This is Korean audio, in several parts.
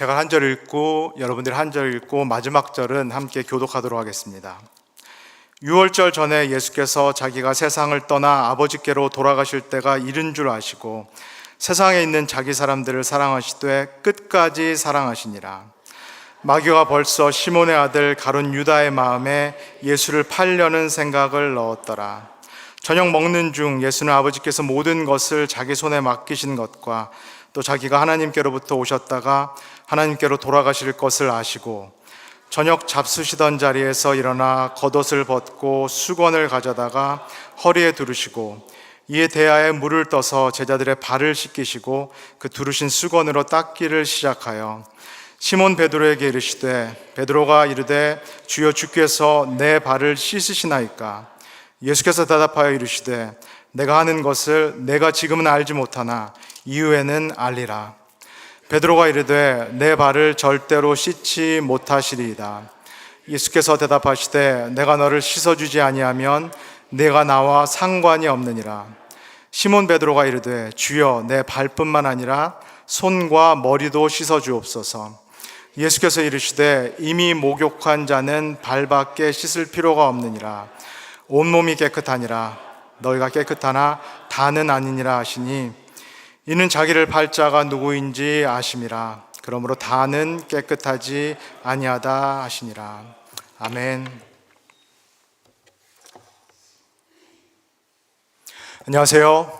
제가 한 절 읽고 여러분들이 한 절 읽고 마지막 절은 함께 교독하도록 하겠습니다. 유월절 전에 예수께서 자기가 세상을 떠나 아버지께로 돌아가실 때가 이른 줄 아시고 세상에 있는 자기 사람들을 사랑하시되 끝까지 사랑하시니라. 마귀가 벌써 시몬의 아들 가룟 유다의 마음에 예수를 팔려는 생각을 넣었더라. 저녁 먹는 중 예수는 아버지께서 모든 것을 자기 손에 맡기신 것과 또 자기가 하나님께로부터 오셨다가 하나님께로 돌아가실 것을 아시고 저녁 잡수시던 자리에서 일어나 겉옷을 벗고 수건을 가져다가 허리에 두르시고 이에 대야에 물을 떠서 제자들의 발을 씻기시고 그 두르신 수건으로 닦기를 시작하여 시몬 베드로에게 이르시되 베드로가 이르되 주여 주께서 내 발을 씻으시나이까? 예수께서 대답하여 이르시되 내가 하는 것을 내가 지금은 알지 못하나 이후에는 알리라. 베드로가 이르되 내 발을 절대로 씻지 못하시리이다. 예수께서 대답하시되 내가 너를 씻어주지 아니하면 내가 나와 상관이 없느니라. 시몬 베드로가 이르되 주여 내 발뿐만 아니라 손과 머리도 씻어주옵소서. 예수께서 이르시되 이미 목욕한 자는 발밖에 씻을 필요가 없느니라. 온몸이 깨끗하니라. 너희가 깨끗하나 다는 아니니라 하시니 이는 자기를 팔 자가 누구인지 아심이라. 그러므로 다는 깨끗하지 아니하다 하시니라. 아멘. 안녕하세요.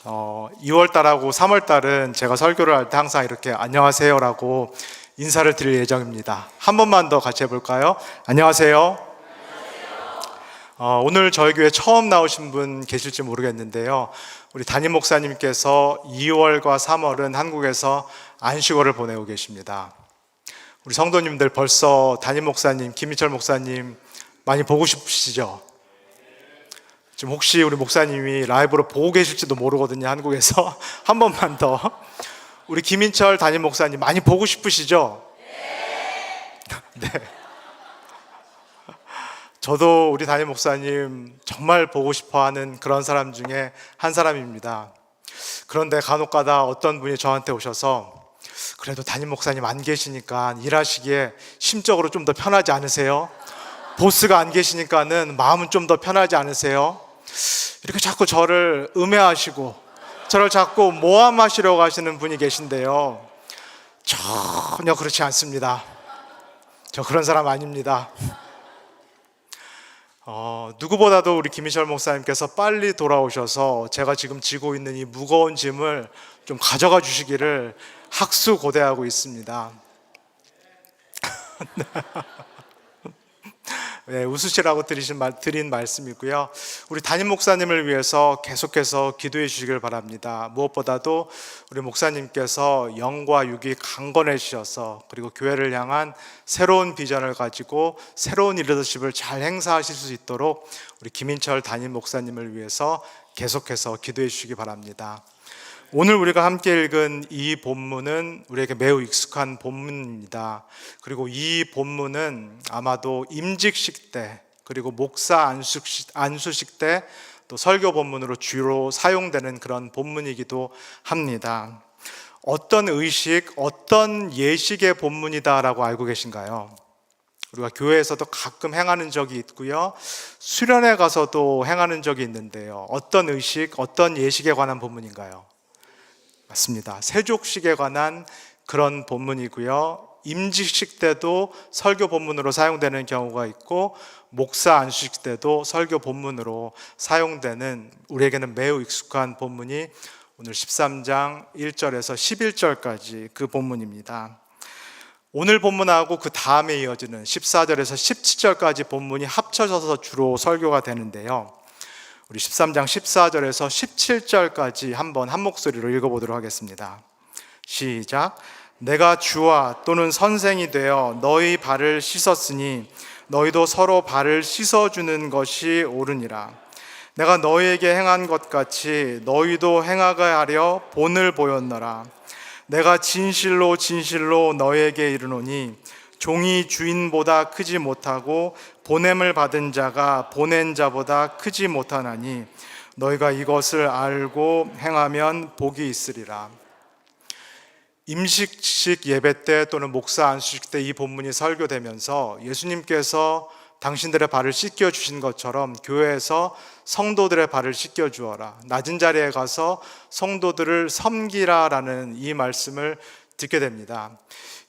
2월달하고 3월달은 제가 설교를 할 때 항상 이렇게 안녕하세요라고 인사를 드릴 예정입니다. 한 번만 더 같이 해볼까요? 안녕하세요. 오늘 저희 교회 처음 나오신 분 계실지 모르겠는데요. 우리 담임 목사님께서 2월과 3월은 한국에서 안식월을 보내고 계십니다. 우리 성도님들 벌써 담임 목사님, 김희철 목사님 많이 보고 싶으시죠? 지금 혹시 우리 목사님이 라이브로 보고 계실지도 모르거든요, 한국에서. 한 번만 더. 우리 김인철 담임 목사님 많이 보고 싶으시죠? 네. 저도 우리 담임 목사님 정말 보고 싶어 하는 그런 사람 중에 한 사람입니다. 그런데 간혹가다 어떤 분이 저한테 오셔서 그래도 담임 목사님 안 계시니까 일하시기에 심적으로 좀 더 편하지 않으세요? 보스가 안 계시니까는 마음은 좀 더 편하지 않으세요? 이렇게 자꾸 저를 음해하시고 저를 자꾸 모함하시려고 하시는 분이 계신데요. 전혀 그렇지 않습니다. 저 그런 사람 아닙니다. 누구보다도 우리 김희철 목사님께서 빨리 돌아오셔서 제가 지금 지고 있는 이 무거운 짐을 좀 가져가 주시기를 학수고대하고 있습니다. 네, 웃으시라고 드린 말씀이고요. 우리 담임 목사님을 위해서 계속해서 기도해 주시길 바랍니다. 무엇보다도 우리 목사님께서 영과 육이 강건해지셔서 그리고 교회를 향한 새로운 비전을 가지고 새로운 리더십을 잘 행사하실 수 있도록 우리 김인철 담임 목사님을 위해서 계속해서 기도해 주시기 바랍니다. 오늘 우리가 함께 읽은 이 본문은 우리에게 매우 익숙한 본문입니다. 그리고 이 본문은 아마도 임직식 때 그리고 목사 안수식 때 또 설교 본문으로 주로 사용되는 그런 본문이기도 합니다. 어떤 의식, 어떤 예식의 본문이다라고 알고 계신가요? 우리가 교회에서도 가끔 행하는 적이 있고요. 수련회 가서도 행하는 적이 있는데요. 어떤 의식, 어떤 예식에 관한 본문인가요? 맞습니다. 세족식에 관한 그런 본문이고요. 임직식 때도 설교 본문으로 사용되는 경우가 있고 목사 안수식 때도 설교 본문으로 사용되는 우리에게는 매우 익숙한 본문이 오늘 13장 1절에서 11절까지 그 본문입니다. 오늘 본문하고 그 다음에 이어지는 14절에서 17절까지 본문이 합쳐져서 주로 설교가 되는데요. 우리 13장 14절에서 17절까지 한번 한 목소리로 읽어보도록 하겠습니다. 시작. 내가 주와 또는 선생이 되어 너희 발을 씻었으니 너희도 서로 발을 씻어주는 것이 옳으니라. 내가 너희에게 행한 것 같이 너희도 행하게 하려 본을 보였노라. 내가 진실로 진실로 너희에게 이르노니 종이 주인보다 크지 못하고 보냄을 받은 자가 보낸 자보다 크지 못하나니 너희가 이것을 알고 행하면 복이 있으리라. 임식식 예배 때 또는 목사 안수식 때 이 본문이 설교되면서 예수님께서 당신들의 발을 씻겨 주신 것처럼 교회에서 성도들의 발을 씻겨 주어라, 낮은 자리에 가서 성도들을 섬기라라는 이 말씀을 듣게 됩니다.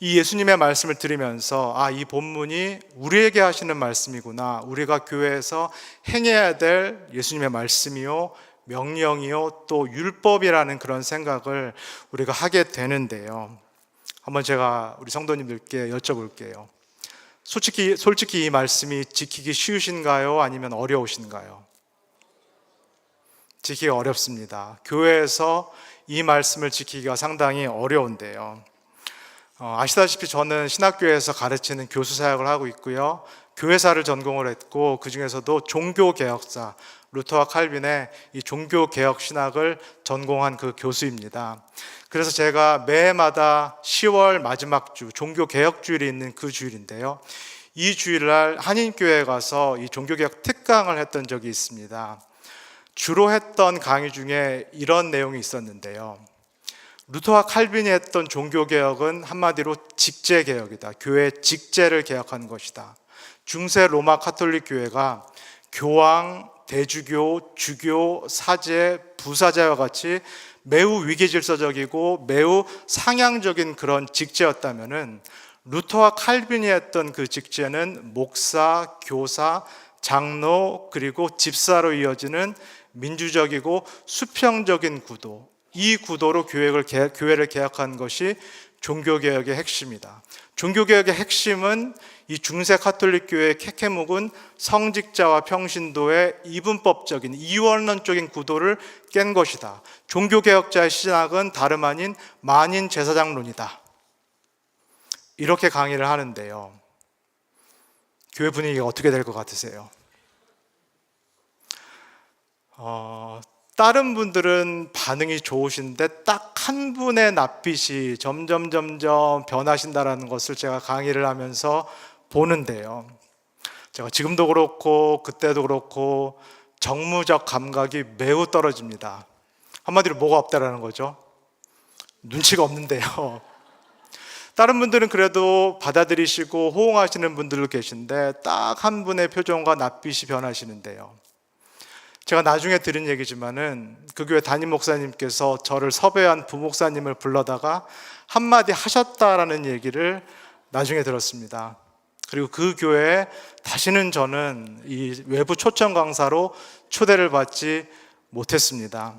이 예수님의 말씀을 들으면서 이 본문이 우리에게 하시는 말씀이구나, 우리가 교회에서 행해야 될 예수님의 말씀이요, 명령이요, 또 율법이라는 그런 생각을 우리가 하게 되는데요. 한번 제가 우리 성도님들께 여쭤볼게요. 솔직히 이 말씀이 지키기 쉬우신가요? 아니면 어려우신가요? 지키기 어렵습니다. 교회에서 이 말씀을 지키기가 상당히 어려운데요. 아시다시피 저는 신학교에서 가르치는 교수 사역을 하고 있고요. 교회사를 전공을 했고, 그 중에서도 종교개혁사, 루터와 칼빈의 이 종교개혁 신학을 전공한 그 교수입니다. 그래서 제가 매해마다 10월 마지막 주, 종교개혁주일이 있는 그 주일인데요, 이 주일날 한인교회에 가서 이 종교개혁 특강을 했던 적이 있습니다. 주로 했던 강의 중에 이런 내용이 있었는데요. 루터와 칼빈이 했던 종교개혁은 한마디로 직제개혁이다. 교회의 직제를 개혁하는 것이다. 중세 로마 가톨릭 교회가 교황, 대주교, 주교, 사제, 부사제와 같이 매우 위계질서적이고 매우 상향적인 그런 직제였다면은, 루터와 칼빈이 했던 그 직제는 목사, 교사, 장로, 그리고 집사로 이어지는 민주적이고 수평적인 구도, 이 구도로 교회를 개혁한 것이 종교개혁의 핵심이다. 종교개혁의 핵심은 이 중세 가톨릭 교회의 케케묵은 성직자와 평신도의 이분법적인 이원론적인 구도를 깬 것이다. 종교개혁자의 신학은 다름 아닌 만인 제사장론이다. 이렇게 강의를 하는데요. 교회 분위기가 어떻게 될 것 같으세요? 다른 분들은 반응이 좋으신데 딱 한 분의 낯빛이 점점 변하신다라는 것을 제가 강의를 하면서 보는데요. 제가 지금도 그렇고 그때도 그렇고 정무적 감각이 매우 떨어집니다. 한마디로 뭐가 없다라는 거죠? 눈치가 없는데요. 다른 분들은 그래도 받아들이시고 호응하시는 분들도 계신데 딱 한 분의 표정과 낯빛이 변하시는데요. 제가 나중에 들은 얘기지만은 그 교회 담임 목사님께서 저를 섭외한 부목사님을 불러다가 한마디 하셨다라는 얘기를 나중에 들었습니다. 그리고 그 교회에 다시는 저는 이 외부 초청 강사로 초대를 받지 못했습니다.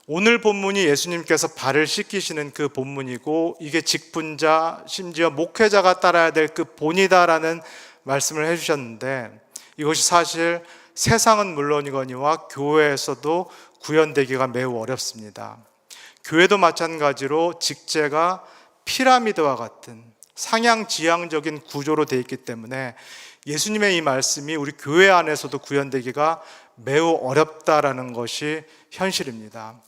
오늘 본문이 예수님께서 발을 씻기시는 그 본문이고, 이게 직분자, 심지어 목회자가 따라야 될 그 본이다라는 말씀을 해주셨는데, 이것이 사실 세상은 물론이거니와 교회에서도 구현되기가 매우 어렵습니다. 교회도 마찬가지로 직제가 피라미드와 같은 상향지향적인 구조로 되어 있기 때문에 예수님의 이 말씀이 우리 교회 안에서도 구현되기가 매우 어렵다라는 것이 현실입니다.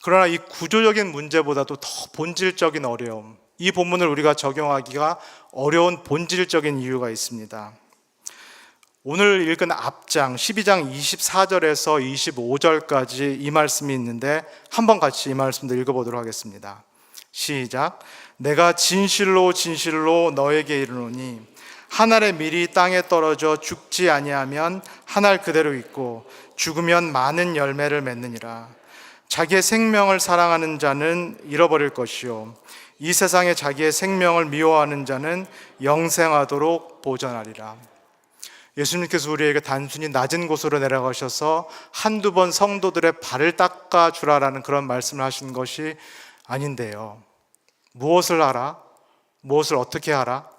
그러나 이 구조적인 문제보다도 더 본질적인 어려움, 이 본문을 우리가 적용하기가 어려운 본질적인 이유가 있습니다. 오늘 읽은 앞장 12장 24절에서 25절까지 이 말씀이 있는데, 한번 같이 이 말씀도 읽어보도록 하겠습니다. 시작. 내가 진실로 너에게 이르노니 한 알의 밀이 땅에 떨어져 죽지 아니하면 한 알 그대로 있고 죽으면 많은 열매를 맺느니라. 자기의 생명을 사랑하는 자는 잃어버릴 것이요 이 세상에 자기의 생명을 미워하는 자는 영생하도록 보전하리라. 예수님께서 우리에게 단순히 낮은 곳으로 내려가셔서 한두 번 성도들의 발을 닦아주라라는 그런 말씀을 하신 것이 아닌데요. 무엇을 하라? 무엇을 어떻게 하라?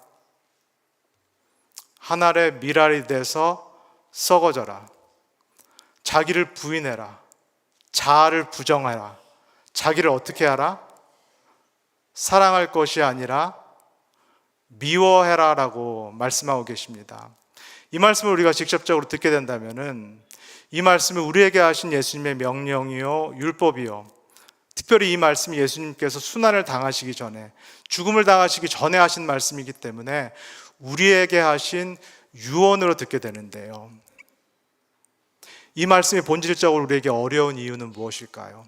한 알의 밀알이 돼서 썩어져라. 자기를 부인해라. 자아를 부정하라. 자기를 어떻게 하라? 사랑할 것이 아니라 미워해라라고 말씀하고 계십니다. 이 말씀을 우리가 직접적으로 듣게 된다면은, 이 말씀이 우리에게 하신 예수님의 명령이요 율법이요, 특별히 이 말씀이 예수님께서 순환을 당하시기 전에, 죽음을 당하시기 전에 하신 말씀이기 때문에 우리에게 하신 유언으로 듣게 되는데요. 이 말씀이 본질적으로 우리에게 어려운 이유는 무엇일까요?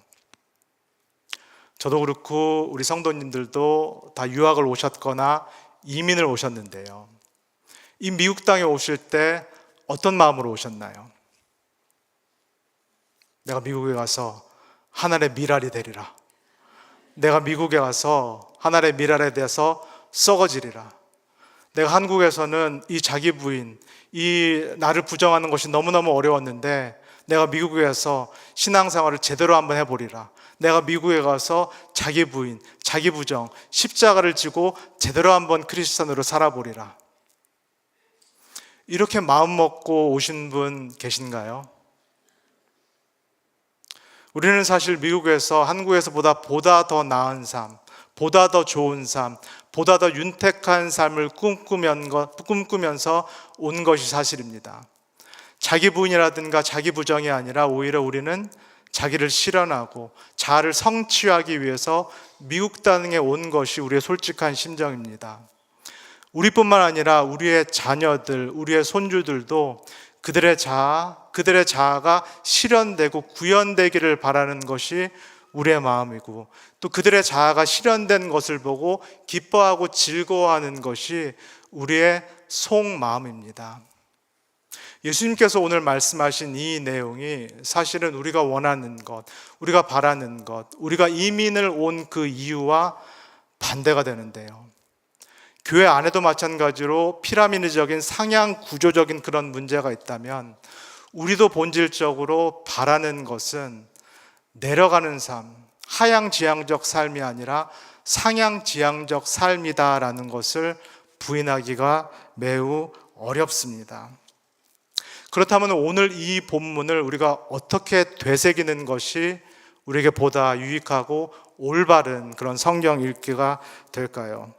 저도 그렇고 우리 성도님들도 다 유학을 오셨거나 이민을 오셨는데요. 이 미국 땅에 오실 때 어떤 마음으로 오셨나요? 내가 미국에 가서 하늘의 밀알이 되리라. 내가 미국에 가서 하늘의 밀알에 대해서 썩어지리라. 내가 한국에서는 이 자기 부인, 이 나를 부정하는 것이 너무너무 어려웠는데 내가 미국에 가서 신앙생활을 제대로 한번 해보리라. 내가 미국에 가서 자기 부인, 자기 부정, 십자가를 지고 제대로 한번 크리스천으로 살아보리라. 이렇게 마음 먹고 오신 분 계신가요? 우리는 사실 미국에서 한국에서보다 보다 더 나은 삶, 보다 더 좋은 삶, 보다 더 윤택한 삶을 꿈꾸면서 온 것이 사실입니다. 자기 부인이라든가 자기 부정이 아니라 오히려 우리는 자기를 실현하고 자아를 성취하기 위해서 미국 땅에 온 것이 우리의 솔직한 심정입니다. 우리뿐만 아니라 우리의 자녀들, 우리의 손주들도 그들의 자아가 실현되고 구현되기를 바라는 것이 우리의 마음이고, 또 그들의 자아가 실현된 것을 보고 기뻐하고 즐거워하는 것이 우리의 속마음입니다. 예수님께서 오늘 말씀하신 이 내용이 사실은 우리가 원하는 것, 우리가 바라는 것, 우리가 이민을 온 그 이유와 반대가 되는데요. 교회 안에도 마찬가지로 피라미드적인 상향 구조적인 그런 문제가 있다면 우리도 본질적으로 바라는 것은 내려가는 삶, 하향지향적 삶이 아니라 상향지향적 삶이다라는 것을 부인하기가 매우 어렵습니다. 그렇다면 오늘 이 본문을 우리가 어떻게 되새기는 것이 우리에게 보다 유익하고 올바른 그런 성경 읽기가 될까요?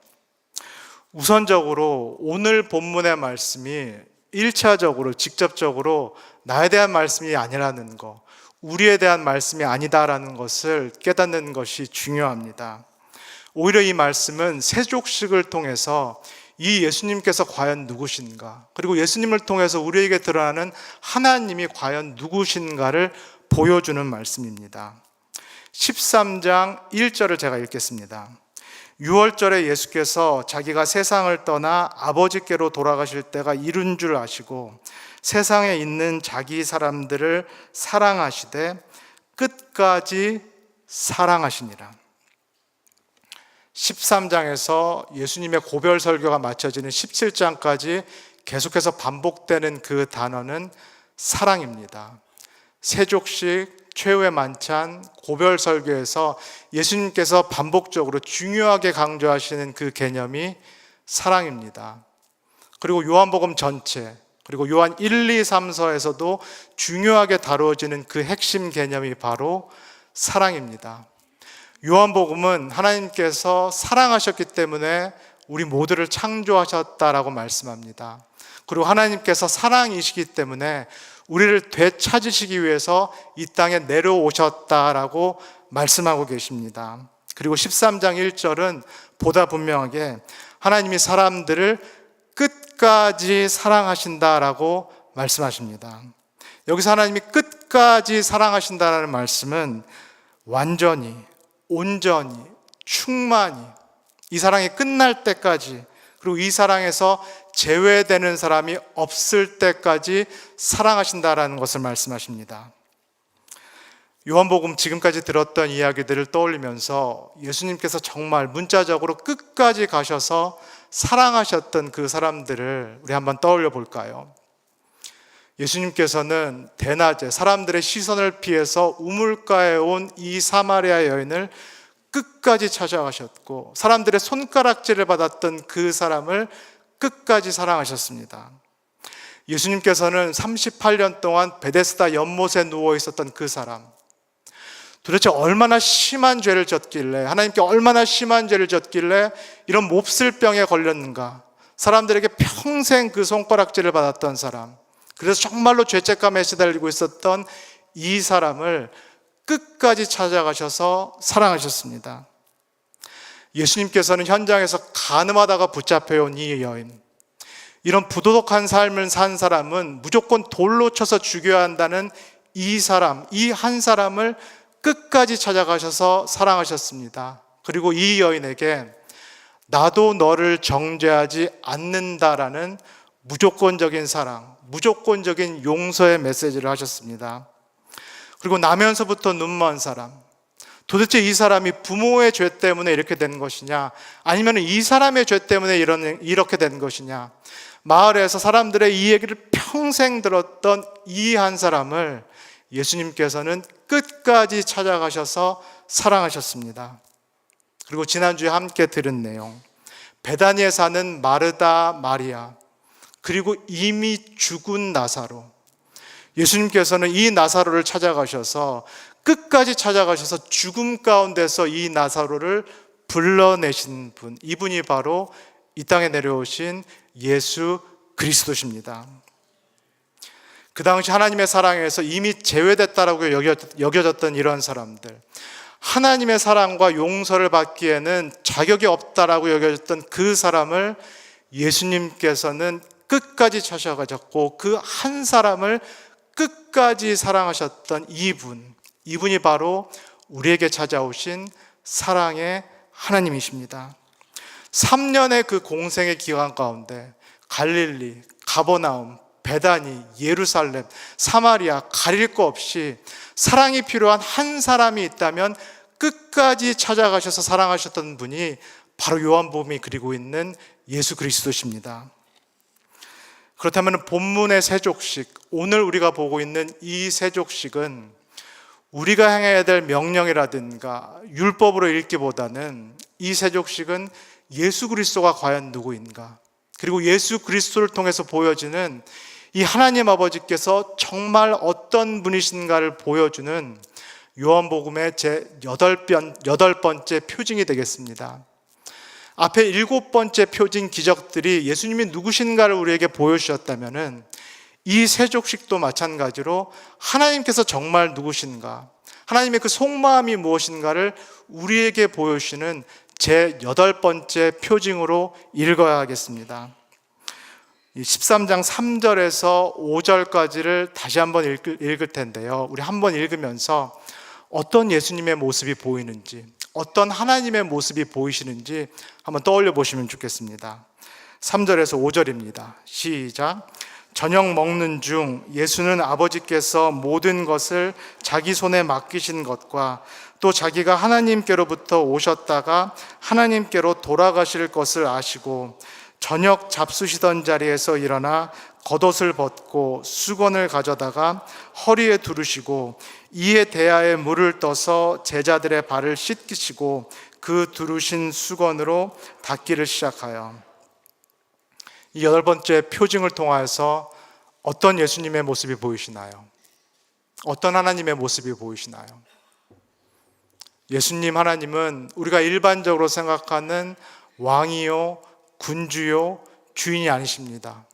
우선적으로 오늘 본문의 말씀이 1차적으로 직접적으로 나에 대한 말씀이 아니라는 것, 우리에 대한 말씀이 아니다라는 것을 깨닫는 것이 중요합니다. 오히려 이 말씀은 세족식을 통해서 이 예수님께서 과연 누구신가, 그리고 예수님을 통해서 우리에게 드러나는 하나님이 과연 누구신가를 보여주는 말씀입니다. 13장 1절을 제가 읽겠습니다. 6월절에 예수께서 자기가 세상을 떠나 아버지께로 돌아가실 때가 이른 줄 아시고 세상에 있는 자기 사람들을 사랑하시되 끝까지 사랑하시니라. 13장에서 예수님의 고별 설교가 마쳐지는 17장까지 계속해서 반복되는 그 단어는 사랑입니다. 세족식, 최후의 만찬, 고별 설교에서 예수님께서 반복적으로 중요하게 강조하시는 그 개념이 사랑입니다. 그리고 요한복음 전체, 그리고 요한 1, 2, 3서에서도 중요하게 다루어지는 그 핵심 개념이 바로 사랑입니다. 요한복음은 하나님께서 사랑하셨기 때문에 우리 모두를 창조하셨다라고 말씀합니다. 그리고 하나님께서 사랑이시기 때문에 우리를 되찾으시기 위해서 이 땅에 내려오셨다라고 말씀하고 계십니다. 그리고 13장 1절은 보다 분명하게 하나님이 사람들을 끝까지 사랑하신다라고 말씀하십니다. 여기서 하나님이 끝까지 사랑하신다라는 말씀은 완전히, 온전히, 충만히, 이 사랑이 끝날 때까지, 그리고 이 사랑에서 제외되는 사람이 없을 때까지 사랑하신다라는 것을 말씀하십니다. 요한복음 지금까지 들었던 이야기들을 떠올리면서 예수님께서 정말 문자적으로 끝까지 가셔서 사랑하셨던 그 사람들을 우리 한번 떠올려 볼까요? 예수님께서는 대낮에 사람들의 시선을 피해서 우물가에 온 이 사마리아 여인을 끝까지 찾아가셨고, 사람들의 손가락질을 받았던 그 사람을 끝까지 사랑하셨습니다. 예수님께서는 38년 동안 베데스다 연못에 누워 있었던 그 사람, 도대체 얼마나 심한 죄를 졌길래, 하나님께 얼마나 심한 죄를 졌길래 이런 몹쓸 병에 걸렸는가, 사람들에게 평생 그 손가락질을 받았던 사람, 그래서 정말로 죄책감에 시달리고 있었던 이 사람을 끝까지 찾아가셔서 사랑하셨습니다. 예수님께서는 현장에서 가늠하다가 붙잡혀온 이 여인, 이런 부도덕한 삶을 산 사람은 무조건 돌로 쳐서 죽여야 한다는 이 사람, 이 한 사람을 끝까지 찾아가셔서 사랑하셨습니다. 그리고 이 여인에게 나도 너를 정죄하지 않는다라는 무조건적인 사랑, 무조건적인 용서의 메시지를 하셨습니다. 그리고 나면서부터 눈먼 사람, 도대체 이 사람이 부모의 죄 때문에 이렇게 된 것이냐, 아니면 이 사람의 죄 때문에 이렇게 된 것이냐, 마을에서 사람들의 이 얘기를 평생 들었던 이 한 사람을 예수님께서는 끝까지 찾아가셔서 사랑하셨습니다. 그리고 지난주에 함께 들은 내용, 베다니에 사는 마르다, 마리아, 그리고 이미 죽은 나사로, 예수님께서는 이 나사로를 찾아가셔서 끝까지 찾아가셔서 죽음 가운데서 이 나사로를 불러내신 분, 이분이 바로 이 땅에 내려오신 예수 그리스도십니다. 그 당시 하나님의 사랑에서 이미 제외됐다라고 여겨졌던 이런 사람들, 하나님의 사랑과 용서를 받기에는 자격이 없다라고 여겨졌던 그 사람을 예수님께서는 끝까지 찾아가셨고, 그 한 사람을 끝까지 사랑하셨던 이분이 바로 우리에게 찾아오신 사랑의 하나님이십니다. 3년의 그 공생의 기간 가운데 갈릴리, 가버나움, 베다니, 예루살렘, 사마리아 가릴 거 없이 사랑이 필요한 한 사람이 있다면 끝까지 찾아가셔서 사랑하셨던 분이 바로 요한복음이 그리고 있는 예수 그리스도십니다. 그렇다면 본문의 세족식, 오늘 우리가 보고 있는 이 세족식은 우리가 행해야 될 명령이라든가 율법으로 읽기보다는 이 세족식은 예수 그리스도가 과연 누구인가, 그리고 예수 그리스도를 통해서 보여지는 이 하나님 아버지께서 정말 어떤 분이신가를 보여주는 요한복음의 제 8번째 표징이 되겠습니다. 앞에 7번째 표징 기적들이 예수님이 누구신가를 우리에게 보여주셨다면 이 세족식도 마찬가지로 하나님께서 정말 누구신가, 하나님의 그 속마음이 무엇인가를 우리에게 보여주시는 제 8번째 표징으로 읽어야 하겠습니다. 13장 3절에서 5절까지를 다시 한번 읽을 텐데요, 우리 한번 읽으면서 어떤 예수님의 모습이 보이는지, 어떤 하나님의 모습이 보이시는지 한번 떠올려 보시면 좋겠습니다. 3절에서 5절입니다. 시작. 저녁 먹는 중 예수는 아버지께서 모든 것을 자기 손에 맡기신 것과 또 자기가 하나님께로부터 오셨다가 하나님께로 돌아가실 것을 아시고 저녁 잡수시던 자리에서 일어나 겉옷을 벗고 수건을 가져다가 허리에 두르시고 이에 대야에 물을 떠서 제자들의 발을 씻기시고 그 두르신 수건으로 닦기를 시작하여, 이 8번째 표징을 통하여서 어떤 예수님의 모습이 보이시나요? 어떤 하나님의 모습이 보이시나요? 예수님 하나님은 우리가 일반적으로 생각하는 왕이요, 군주요, 주인이 아니십니다.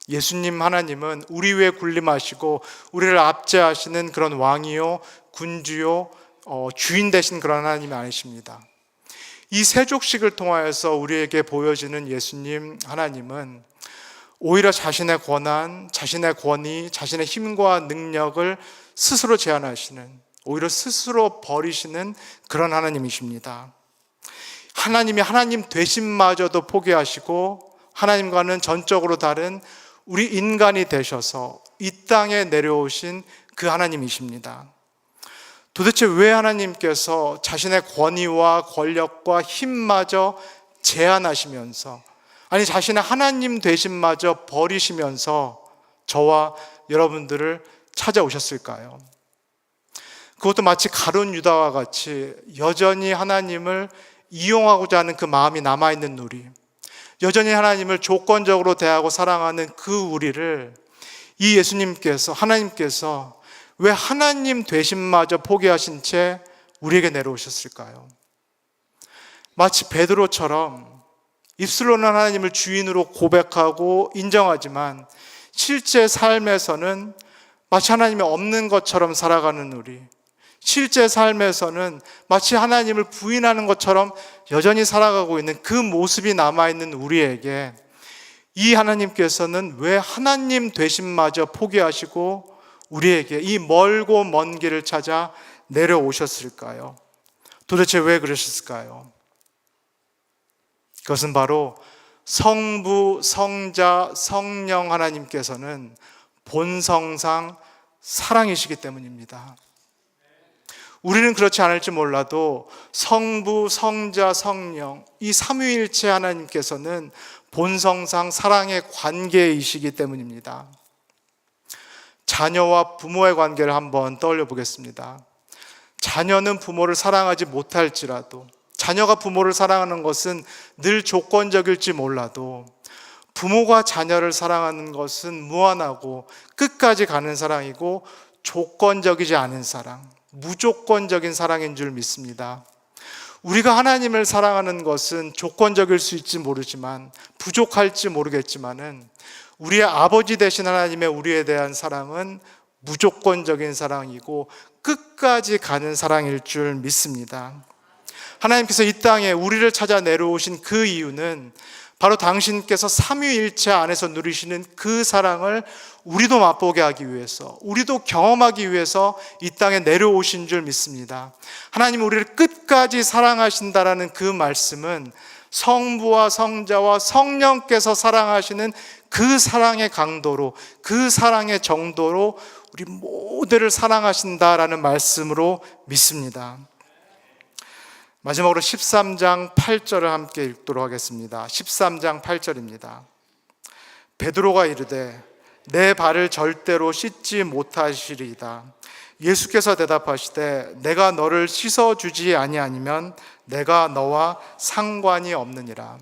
예수님 하나님은 우리 위에 군림하시고 우리를 압제하시는 그런 왕이요, 군주요, 주인 되신 그런 하나님이 아니십니다. 이 세족식을 통하여서 우리에게 보여지는 예수님 하나님은 오히려 자신의 권한, 자신의 권위, 자신의 힘과 능력을 스스로 제한하시는, 오히려 스스로 버리시는 그런 하나님이십니다. 하나님이 하나님 되심마저도 포기하시고 하나님과는 전적으로 다른 우리 인간이 되셔서 이 땅에 내려오신 그 하나님이십니다. 도대체 왜 하나님께서 자신의 권위와 권력과 힘마저 제한하시면서, 아니 자신의 하나님 되심마저 버리시면서 저와 여러분들을 찾아오셨을까요? 그것도 마치 가룟 유다와 같이 여전히 하나님을 이용하고자 하는 그 마음이 남아있는 우리, 여전히 하나님을 조건적으로 대하고 사랑하는 그 우리를 이 예수님께서, 하나님께서 왜 하나님 되심마저 포기하신 채 우리에게 내려오셨을까요? 마치 베드로처럼 입술로는 하나님을 주인으로 고백하고 인정하지만 실제 삶에서는 마치 하나님이 없는 것처럼 살아가는 우리, 실제 삶에서는 마치 하나님을 부인하는 것처럼 여전히 살아가고 있는 그 모습이 남아있는 우리에게 이 하나님께서는 왜 하나님 되심마저 포기하시고 우리에게 이 멀고 먼 길을 찾아 내려오셨을까요? 도대체 왜 그러셨을까요? 그것은 바로 성부, 성자, 성령 하나님께서는 본성상 사랑이시기 때문입니다. 우리는 그렇지 않을지 몰라도 성부, 성자, 성령 이 삼위일체 하나님께서는 본성상 사랑의 관계이시기 때문입니다. 자녀와 부모의 관계를 한번 떠올려 보겠습니다. 자녀는 부모를 사랑하지 못할지라도, 자녀가 부모를 사랑하는 것은 늘 조건적일지 몰라도 부모가 자녀를 사랑하는 것은 무한하고 끝까지 가는 사랑이고 조건적이지 않은 사랑, 무조건적인 사랑인 줄 믿습니다. 우리가 하나님을 사랑하는 것은 조건적일 수 있지 모르지만, 부족할지 모르겠지만은 우리의 아버지 되신 하나님의 우리에 대한 사랑은 무조건적인 사랑이고 끝까지 가는 사랑일 줄 믿습니다. 하나님께서 이 땅에 우리를 찾아 내려오신 그 이유는 바로 당신께서 삼위일체 안에서 누리시는 그 사랑을 우리도 맛보게 하기 위해서, 우리도 경험하기 위해서 이 땅에 내려오신 줄 믿습니다. 하나님 우리를 끝까지 사랑하신다라는 그 말씀은 성부와 성자와 성령께서 사랑하시는 그 사랑의 강도로, 그 사랑의 정도로 우리 모두를 사랑하신다라는 말씀으로 믿습니다. 마지막으로 13장 8절을 함께 읽도록 하겠습니다. 13장 8절입니다. 베드로가 이르되 내 발을 절대로 씻지 못하시리이다. 예수께서 대답하시되 내가 너를 씻어주지 아니하면 내가 너와 상관이 없느니라.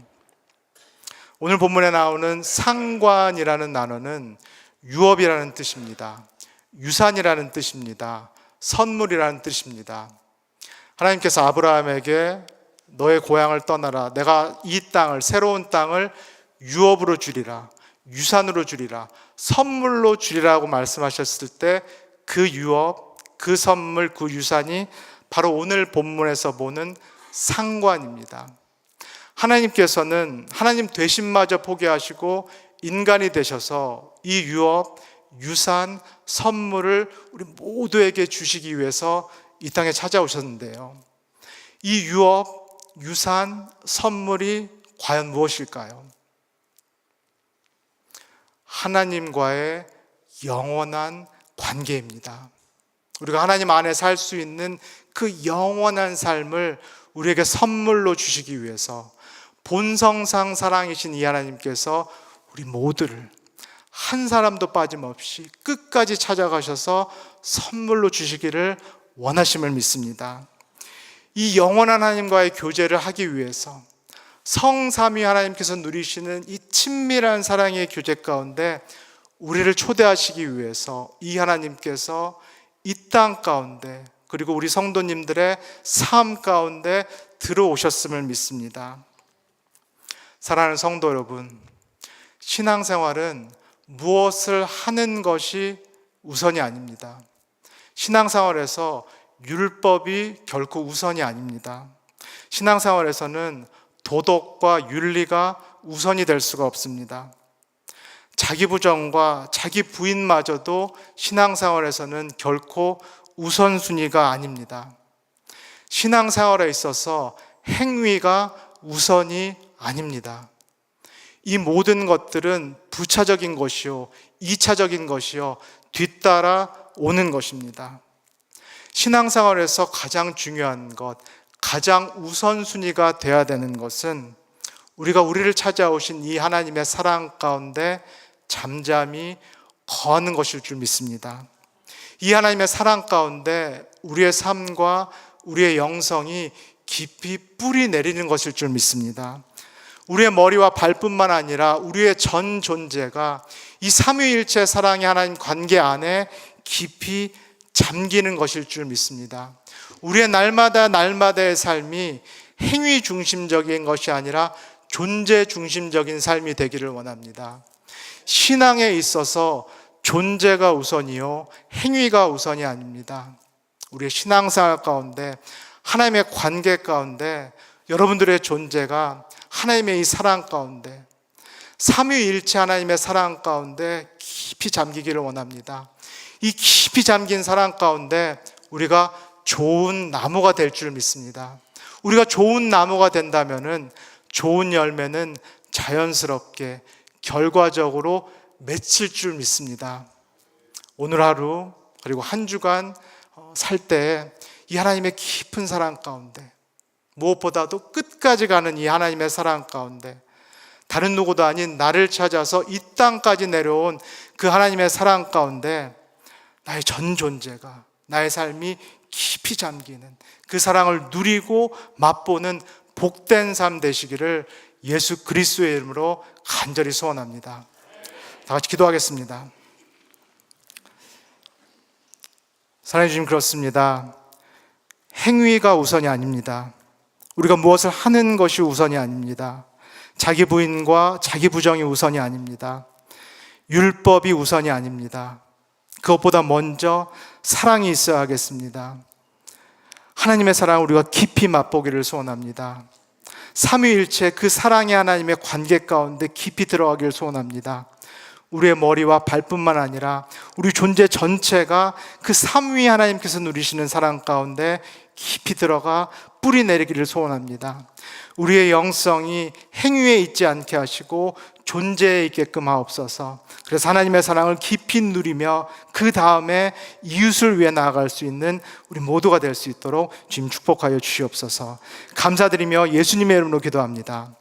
오늘 본문에 나오는 상관이라는 단어는 유업이라는 뜻입니다. 유산이라는 뜻입니다. 선물이라는 뜻입니다. 하나님께서 아브라함에게 너의 고향을 떠나라, 내가 이 땅을, 새로운 땅을 유업으로 주리라, 유산으로 주리라, 선물로 주리라고 말씀하셨을 때 그 유업, 그 선물, 그 유산이 바로 오늘 본문에서 보는 상관입니다. 하나님께서는 하나님 되심마저 포기하시고 인간이 되셔서 이 유업, 유산, 선물을 우리 모두에게 주시기 위해서 이 땅에 찾아오셨는데요. 이 유업, 유산, 선물이 과연 무엇일까요? 하나님과의 영원한 관계입니다. 우리가 하나님 안에 살 수 있는 그 영원한 삶을 우리에게 선물로 주시기 위해서 본성상 사랑이신 이 하나님께서 우리 모두를 한 사람도 빠짐없이 끝까지 찾아가셔서 선물로 주시기를 원하심을 믿습니다. 이 영원한 하나님과의 교제를 하기 위해서 성삼위 하나님께서 누리시는 이 친밀한 사랑의 교제 가운데 우리를 초대하시기 위해서 이 하나님께서 이 땅 가운데, 그리고 우리 성도님들의 삶 가운데 들어오셨음을 믿습니다. 사랑하는 성도 여러분, 신앙생활은 무엇을 하는 것이 우선이 아닙니다. 신앙생활에서 율법이 결코 우선이 아닙니다. 신앙생활에서는 도덕과 윤리가 우선이 될 수가 없습니다. 자기 부정과 자기 부인마저도 신앙생활에서는 결코 우선순위가 아닙니다. 신앙생활에 있어서 행위가 우선이 아닙니다. 이 모든 것들은 부차적인 것이요, 2차적인 것이요, 뒤따라 오는 것입니다. 신앙생활에서 가장 중요한 것, 가장 우선순위가 되어야 되는 것은 우리가 우리를 찾아오신 이 하나님의 사랑 가운데 잠잠히 거하는 것일 줄 믿습니다. 이 하나님의 사랑 가운데 우리의 삶과 우리의 영성이 깊이 뿌리 내리는 것일 줄 믿습니다. 우리의 머리와 발뿐만 아니라 우리의 전 존재가 이 삼위일체 사랑의 하나님 관계 안에 깊이 잠기는 것일 줄 믿습니다. 우리의 날마다의 삶이 행위 중심적인 것이 아니라 존재 중심적인 삶이 되기를 원합니다. 신앙에 있어서 존재가 우선이요, 행위가 우선이 아닙니다. 우리의 신앙생활 가운데, 하나님의 관계 가운데 여러분들의 존재가 하나님의 이 사랑 가운데, 삼위일체 하나님의 사랑 가운데 깊이 잠기기를 원합니다. 이 깊이 잠긴 사랑 가운데 우리가 좋은 나무가 될 줄 믿습니다. 우리가 좋은 나무가 된다면은 좋은 열매는 자연스럽게 결과적으로 맺힐 줄 믿습니다. 오늘 하루 그리고 한 주간 살 때 이 하나님의 깊은 사랑 가운데, 무엇보다도 끝까지 가는 이 하나님의 사랑 가운데, 다른 누구도 아닌 나를 찾아서 이 땅까지 내려온 그 하나님의 사랑 가운데 나의 전 존재가, 나의 삶이 깊이 잠기는 그 사랑을 누리고 맛보는 복된 삶 되시기를 예수 그리스도의 이름으로 간절히 소원합니다. 다 같이 기도하겠습니다. 사랑해 주님, 그렇습니다. 행위가 우선이 아닙니다. 우리가 무엇을 하는 것이 우선이 아닙니다. 자기 부인과 자기 부정이 우선이 아닙니다. 율법이 우선이 아닙니다. 그것보다 먼저 사랑이 있어야 하겠습니다. 하나님의 사랑을 우리가 깊이 맛보기를 소원합니다. 삼위일체 그 사랑의 하나님의 관계 가운데 깊이 들어가기를 소원합니다. 우리의 머리와 발뿐만 아니라 우리 존재 전체가 그 삼위 하나님께서 누리시는 사랑 가운데 깊이 들어가 뿌리 내리기를 소원합니다. 우리의 영성이 행위에 있지 않게 하시고 존재에 있게끔 하옵소서. 그래서 하나님의 사랑을 깊이 누리며 그 다음에 이웃을 위해 나아갈 수 있는 우리 모두가 될 수 있도록 주님 축복하여 주시옵소서. 감사드리며 예수님의 이름으로 기도합니다.